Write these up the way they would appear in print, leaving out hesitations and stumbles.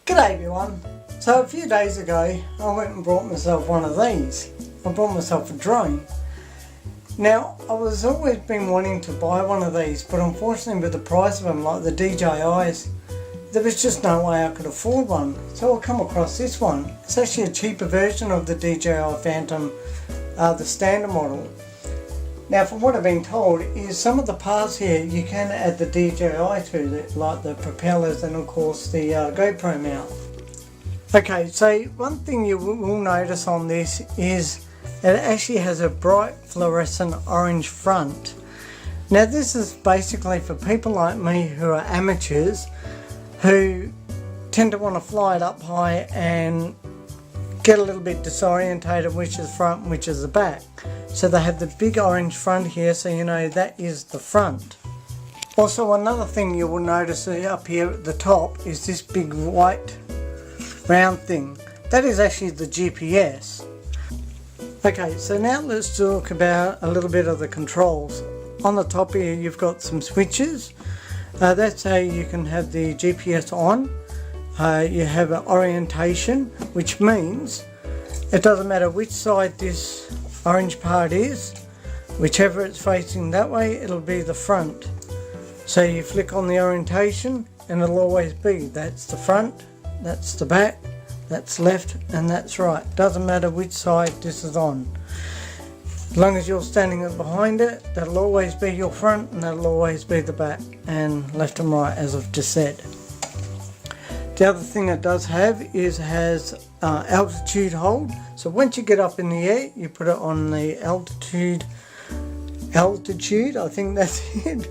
G'day everyone. So a few days ago I went and bought myself one of these. I bought myself a drone. Now I was always been wanting to buy one of these, but unfortunately with the price of them, like the DJIs, there was just no way I could afford one. So I come across this one. It's actually a cheaper version of the DJI Phantom, the standard model. Now from what I've been told is some of the parts here you can add the DJI to, like the propellers and of course the GoPro mount. Okay, so one thing you will notice on this is it actually has a bright fluorescent orange front. Now this is basically for people like me who are amateurs who tend to want to fly it up high and get a little bit disorientated which is front and which is the back. So they have the big orange front here, so you know that is the front. Also another thing you will notice up here at the top is this big white round thing. That is actually the GPS. Okay, so now let's talk about a little bit of the controls. On the top here you've got some switches. That's how you can have the GPS on. You have an orientation, which means it doesn't matter which side this orange part is, whichever it's facing that way, it'll be the front. So you flick on the orientation and it'll always be, that's the front, that's the back, that's left and that's right. Doesn't matter which side this is on. As long as you're standing behind it, that'll always be your front and that'll always be the back, and left and right as I've just said. The other thing it does have is it has altitude hold. So once you get up in the air, you put it on the altitude, I think that's it.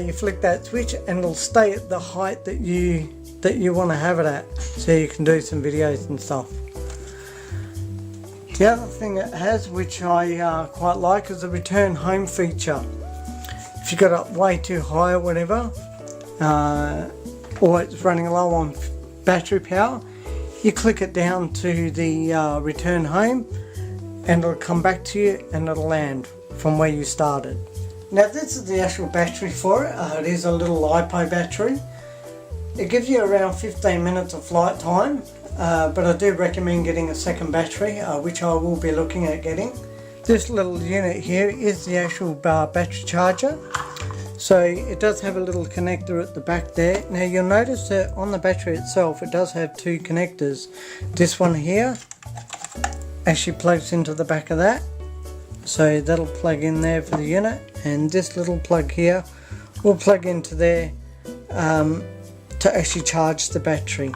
You flick that switch and it'll stay at the height that you want to have it at, so you can do some videos and stuff. The other thing it has, which I quite like, is the return home feature. If you got it way too high or whatever, or it's running low on battery power, you click it down to the return home and it'll come back to you and it'll land from where you started. Now this is the actual battery for it. It is a little LiPo battery. It gives you around 15 minutes of flight time, but I do recommend getting a second battery, which I will be looking at getting. This little unit here is the actual battery charger. So it does have a little connector at the back there. Now you'll notice that on the battery itself it does have two connectors. This one here actually plugs into the back of that, so that'll plug in there for the unit, and this little plug here will plug into there to actually charge the battery.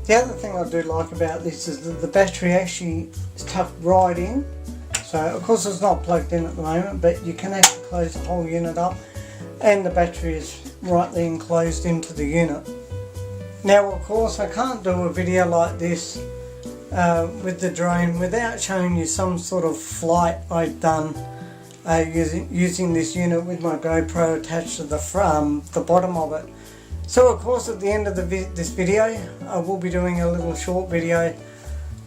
The other thing I do like about this is that the battery actually is tucked right in. So of course it's not plugged in at the moment, but you can actually close the whole unit up and the battery is rightly enclosed into the unit. Now of course I can't do a video like this with the drone without showing you some sort of flight I've done using this unit with my GoPro attached to the bottom of it. So of course at the end of this video I will be doing a little short video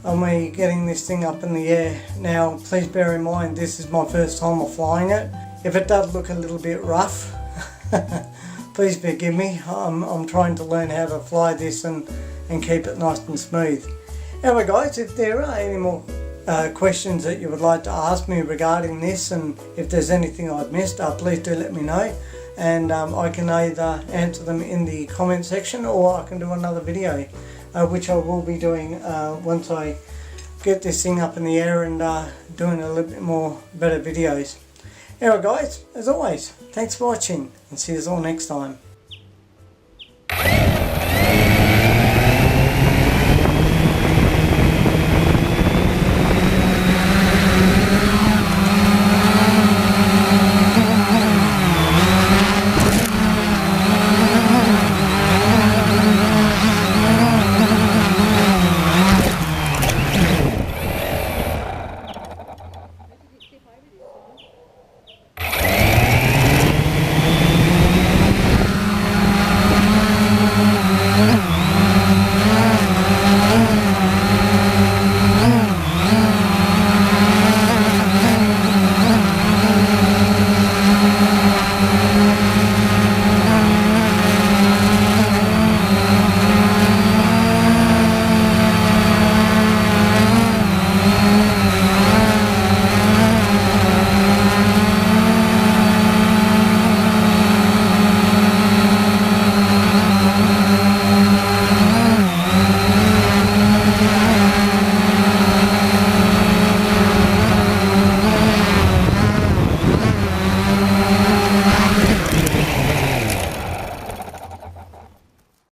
of me getting this thing up in the air. Now please bear in mind this is my first time of flying it. If it does look a little bit rough, please forgive me. I'm trying to learn how to fly this and keep it nice and smooth. Anyway guys, if there are any more questions that you would like to ask me regarding this, and if there's anything I've missed, please do let me know, and I can either answer them in the comment section or I can do another video, which I will be doing once I get this thing up in the air and doing a little bit more better videos. Anyway guys, as always, thanks for watching and see you all next time.